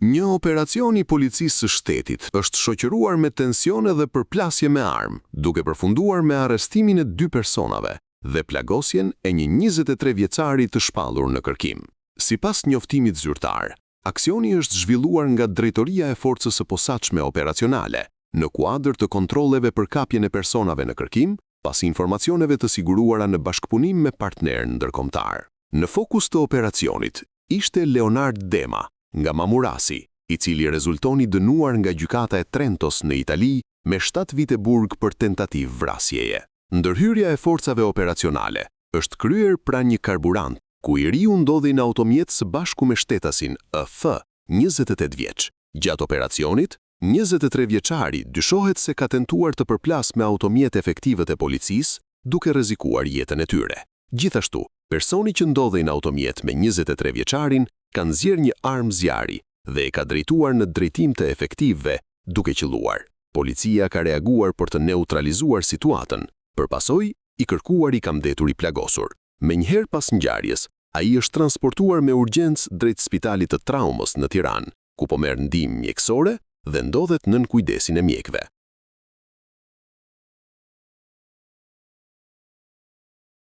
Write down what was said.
Një operacion i policisë së shtetit është shoqëruar me tensione dhe përplasje me armë, duke përfunduar me arrestimin e 2 personave dhe plagosjen e një 23 vjeçari të shpallur në kërkim. Sipas njoftimit zyrtar, aksioni është zhvilluar nga Drejtoria e Forcës së Posaçme Operacionale, në kuadër të kontrolleve për kapjen e personave në kërkim, pas informacioneve të siguruara në bashkëpunim me partner ndërkombëtar. Në fokus të operacionit ishte Leonard Dema, nga Mamurasi, i cili rezultoni dënuar nga gjykata e Trentos në Itali me 7 vite burg për tentativë vrasjeje. Ndërhyrja e forcave operacionale është kryer pranë një karburant, ku i riu ndodhi në automjet së bashku me shtetasin EF, 28 vjeç. Gjatë operacionit, 23 vjeçari dyshohet se ka tentuar të përplas me automjet efektivët e policisë, duke rrezikuar jetën e tyre. Gjithashtu, personi që ndodhej në automjet me 23 vjeçarin ka nxjerrë një armë zjarri dhe e ka drejtuar në drejtim të efektivëve, duke qelluar. Policia ka reaguar për të neutralizuar situatën, përpasoj i kërkuari ka mbetur i plagosur. Menjëherë pas ngjarjes, ai është transportuar me urgjencë drejt Spitalit të Traumës në Tiranë, ku po merr ndihmë mjekësore dhe ndodhet nën kujdesin e mjekëve.